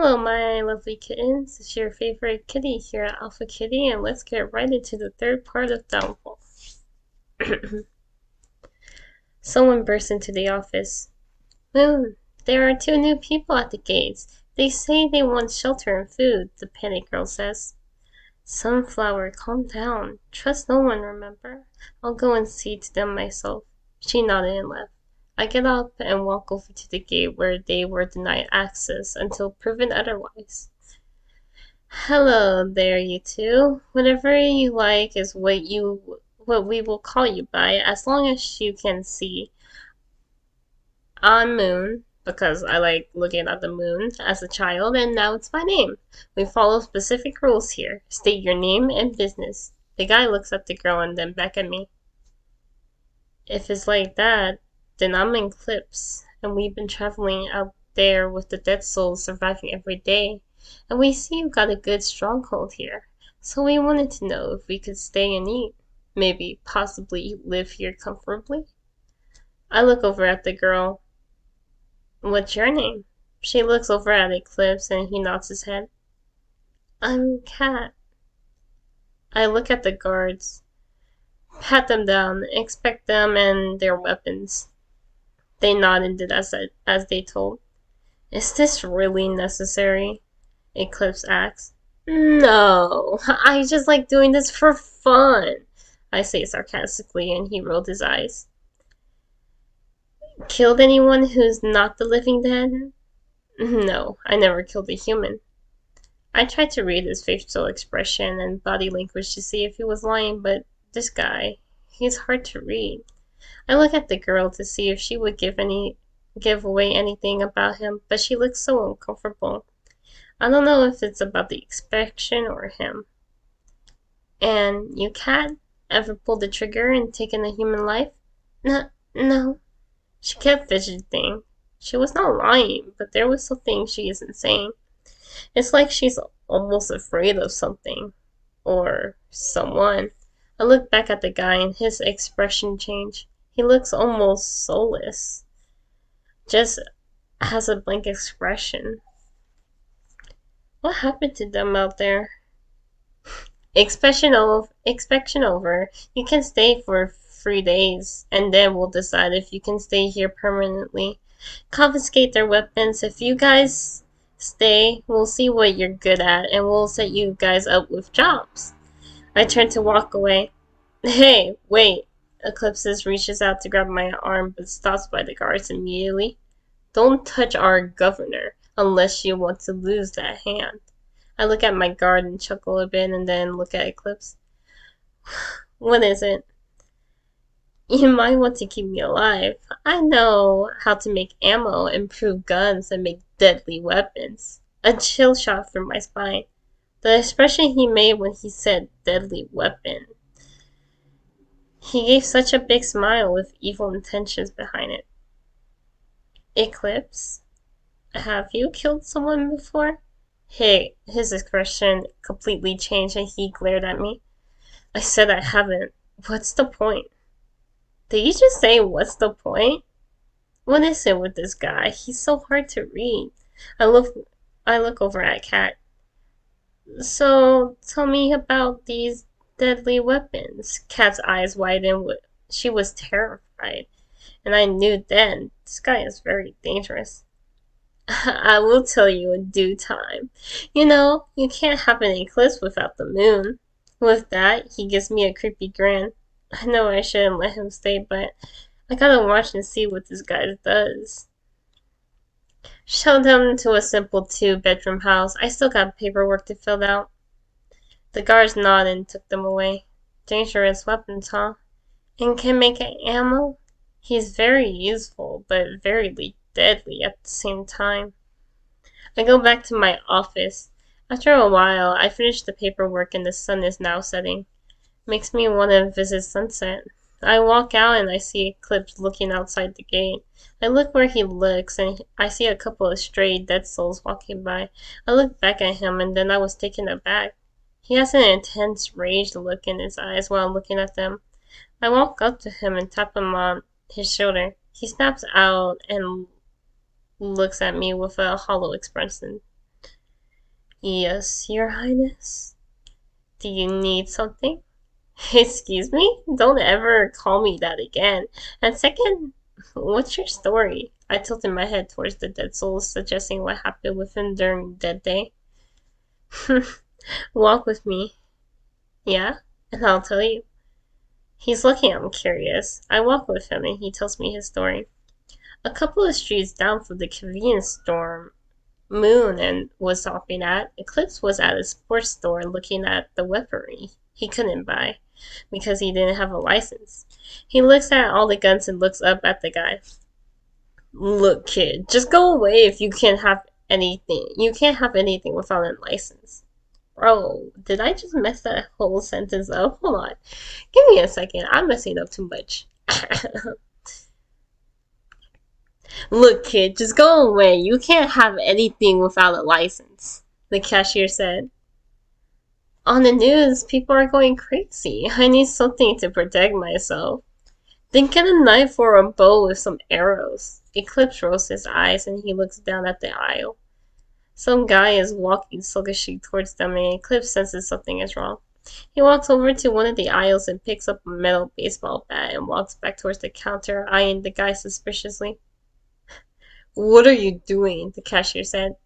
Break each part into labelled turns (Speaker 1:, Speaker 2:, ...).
Speaker 1: Hello, my lovely kittens. It's your favorite kitty here at Alpha Kitty, and let's get right into the third part of Downfall. Someone burst into the office. Moon, there are two new people at the gates. They say they want shelter and food, the panicked girl says. Sunflower, calm down. Trust no one, remember? I'll go and see to them myself. She nodded and left. I get up and walk over to the gate where they were denied access until proven otherwise. Hello there, you two. Whatever you like is what we will call you by, as long as you can see. I'm Moon, because I like looking at the moon as a child, and now it's my name. We follow specific rules here. State your name and business. The guy looks at the girl and then back at me. If it's like that, then I'm in Eclipse, and we've been traveling out there with the dead souls surviving every day, and we see you've got a good stronghold here. So we wanted to know if we could stay and eat. Maybe, possibly live here comfortably? I look over at the girl. What's your name? She looks over at Eclipse and he nods his head. I'm Cat. I look at the guards, pat them down, inspect them and their weapons. They nod and did as they told. Is this really necessary? Eclipse asks. No, I just like doing this for fun, I say sarcastically, and he rolled his eyes. Killed anyone who's not the living dead? No, I never killed a human. I tried to read his facial expression and body language to see if he was lying, but this guy, he's hard to read. I look at the girl to see if she would give away anything about him, but she looks so uncomfortable. I don't know if it's about the expression or him. And you, Cat, ever pulled the trigger and taken a human life? No. She kept fidgeting. She was not lying, but there was something she isn't saying. It's like she's almost afraid of something. Or someone. I look back at the guy and his expression changed. He looks almost soulless. Just has a blank expression. What happened to them out there? Inspection over. You can stay for 3 days, and then we'll decide if you can stay here permanently. Confiscate their weapons. If you guys stay, we'll see what you're good at, and we'll set you guys up with jobs. I turn to walk away. Hey, wait. Eclipses reaches out to grab my arm, but stops by the guards immediately. Don't touch our governor, unless you want to lose that hand. I look at my guard and chuckle a bit, and then look at Eclipse. What is it? You might want to keep me alive. I know how to make ammo, improve guns, and make deadly weapons. A chill shot through my spine. The expression he made when he said deadly weapon. He gave such a big smile with evil intentions behind it. Eclipse, have you killed someone before? Hey, his expression completely changed and he glared at me. I said I haven't. What's the point? Did you just say, what's the point? What is it with this guy? He's so hard to read. I look over at Cat. So, tell me about these deadly weapons. Cat's eyes widened. She was terrified. And I knew then, this guy is very dangerous. I will tell you in due time. You know, you can't have an eclipse without the moon. With that, he gives me a creepy grin. I know I shouldn't let him stay, but I gotta watch and see what this guy does. Showed him to a simple 2-bedroom house. I still got paperwork to fill out. The guards nodded and took them away. Dangerous weapons, huh? And can make ammo? He's very useful, but very deadly at the same time. I go back to my office. After a while, I finish the paperwork and the sun is now setting. Makes me want to visit sunset. I walk out and I see Eclipse looking outside the gate. I look where he looks and I see a couple of stray dead souls walking by. I look back at him and then I was taken aback. He has an intense rage look in his eyes while looking at them. I walk up to him and tap him on his shoulder. He snaps out and looks at me with a hollow expression. Yes, Your Highness. Do you need something? Excuse me? Don't ever call me that again. And second, what's your story? I tilted my head towards the dead souls, suggesting what happened with him during Dead Day. Walk with me. Yeah? And I'll tell you. He's lucky I'm curious. I walk with him and he tells me his story. A couple of streets down from the convenience store Moon and was stopping at, Eclipse was at a sports store looking at the weaponry he couldn't buy because he didn't have a license. He looks at all the guns and looks up at the guy. Look, kid, just go away if you can't have anything. You can't have anything without a license. Bro, did I just mess that whole sentence up? Hold on. Give me a second. I'm messing up too much. Look, kid, just go away. You can't have anything without a license, the cashier said. On the news, people are going crazy. I need something to protect myself. Then get a knife or a bow with some arrows. Eclipse rolls his eyes and he looks down at the aisle. Some guy is walking sluggishly towards them and Eclipse senses something is wrong. He walks over to one of the aisles and picks up a metal baseball bat and walks back towards the counter, eyeing the guy suspiciously. What are you doing? The cashier said.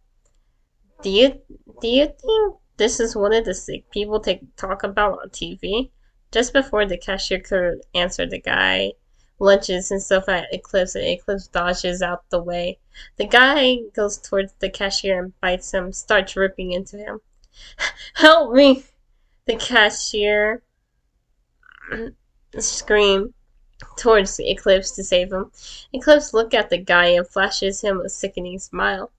Speaker 1: Do you do you think this is one of the sick people they talk about on TV? Just before the cashier could answer, the guy lunges himself at Eclipse and Eclipse dodges out the way. The guy goes towards the cashier and bites him, starts ripping into him. Help me! The cashier screamed towards Eclipse to save him. Eclipse looks at the guy and flashes him a sickening smile.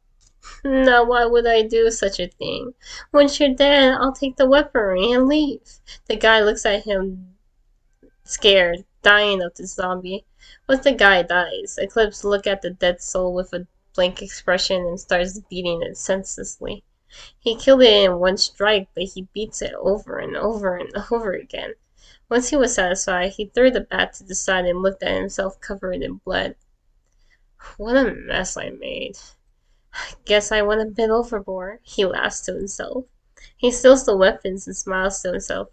Speaker 1: Now why would I do such a thing? Once you're dead, I'll take the weaponry and leave. The guy looks at him scared, dying of the zombie. Once the guy dies, Eclipse looks at the dead soul with a blank expression and starts beating it senselessly. He killed it in one strike, but he beats it over and over and over again. Once he was satisfied, he threw the bat to the side and looked at himself covered in blood. What a mess I made. Guess I went a bit overboard, he laughs to himself. He steals the weapons and smiles to himself.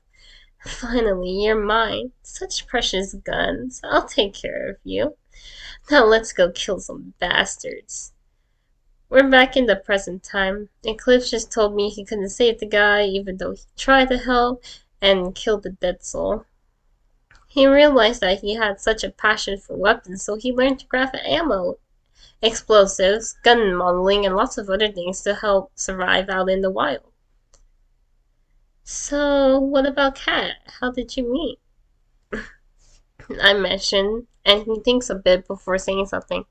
Speaker 1: Finally, you're mine. Such precious guns. I'll take care of you. Now let's go kill some bastards. We're back in the present time. Eclipse just told me he couldn't save the guy even though he tried to help and killed the dead soul. He realized that he had such a passion for weapons, so he learned to craft ammo, explosives, gun modeling, and lots of other things to help survive out in the wild. So, what about Kat? How did you meet? I mentioned, and he thinks a bit before saying something.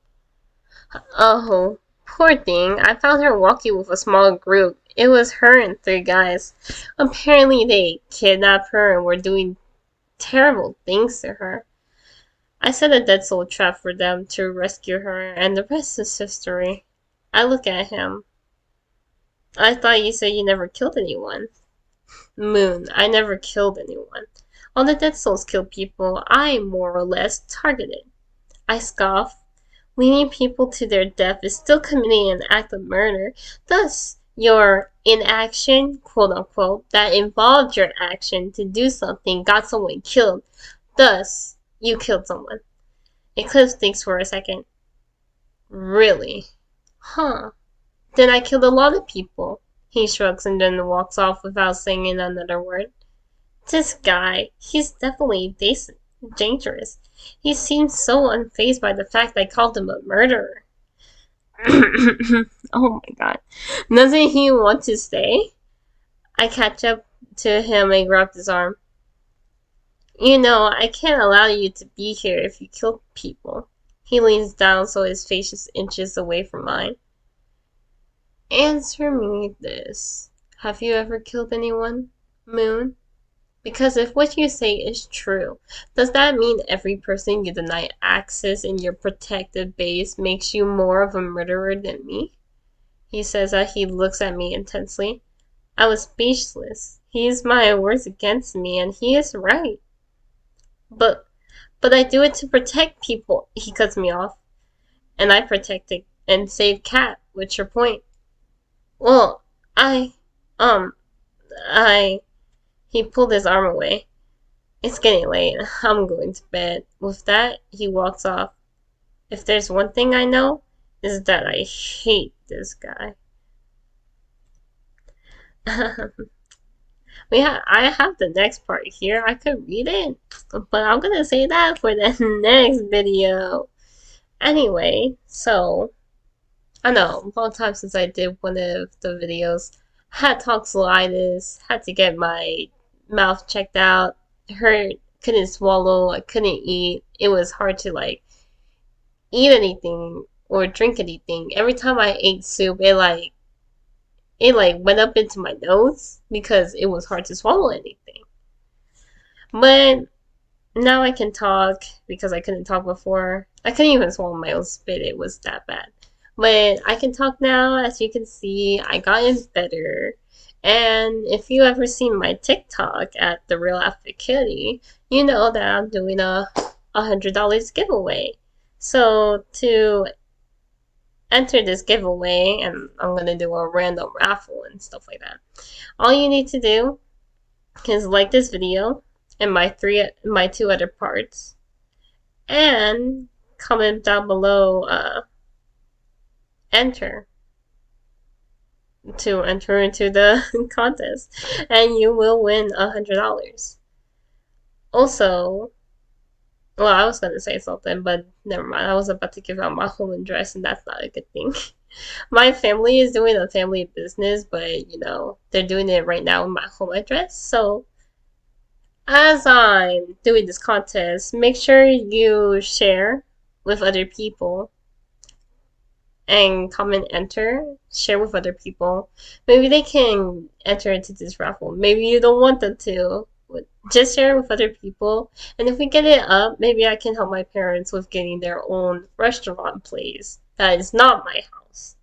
Speaker 1: Oh, poor thing. I found her walking with a small group. It was her and three guys. Apparently they kidnapped her and were doing terrible things to her. I set a dead soul trap for them to rescue her, and the rest is history. I look at him. I thought you said you never killed anyone. Moon, I never killed anyone. All the dead souls kill people I more or less targeted. I scoff. Leading people to their death is still committing an act of murder. Thus, your inaction, quote unquote, that involved your action to do something got someone killed. Thus, you killed someone. Eclipse thinks for a second. Really? Huh. Then I killed a lot of people. He shrugs and then walks off without saying another word. This guy, he's definitely dangerous. He seems so unfazed by the fact I called him a murderer. Oh my god. Doesn't he want to stay? I catch up to him and grab his arm. You know, I can't allow you to be here if you kill people. He leans down so his face just inches away from mine. Answer me this. Have you ever killed anyone, Moon? Because if what you say is true, does that mean every person you deny access in your protected base makes you more of a murderer than me? He says that he looks at me intensely. I was speechless. He used my words against me, and he is right. But I do it to protect people. He cuts me off. And I protect it and save Kat. What's your point? Well, Um, I he pulled his arm away. It's getting late. I'm going to bed. With that, he walks off. If there's one thing I know, is that I hate this guy. I have the next part here. I could read it, but I'm gonna say that for the next video. Anyway, so I know a long time since I did one of the videos. Had tonsillitis, had to get my mouth checked out. Hurt, couldn't swallow, I couldn't eat. It was hard to like eat anything or drink anything. Every time I ate soup, it like went up into my nose because it was hard to swallow anything. But now I can talk because I couldn't talk before. I couldn't even swallow my own spit, it was that bad. But I can talk now, as you can see, I gotten better. And if you ever seen my TikTok at the Real Outfit Kitty, you know that I'm doing a $100 giveaway. So to enter this giveaway, and I'm gonna do a random raffle and stuff like that, all you need to do is like this video and my two other parts, and comment down below enter to enter into the contest, and you will win $100. Also, well, I was gonna say something, but never mind. I was about to give out my home address, and that's not a good thing. My family is doing a family business, but they're doing it right now with my home address. So as I'm doing this contest, make sure you share with other people and comment enter, share with other people. Maybe they can enter into this raffle. Maybe you don't want them to. Just share it with other people. And if we get it up, maybe I can help my parents with getting their own restaurant place that is not my house.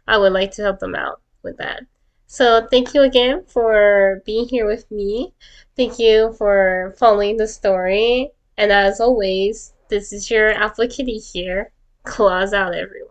Speaker 1: I would like to help them out with that. So thank you again for being here with me. Thank you for following the story. And as always, this is your Apple Kitty here. Claws out, everyone.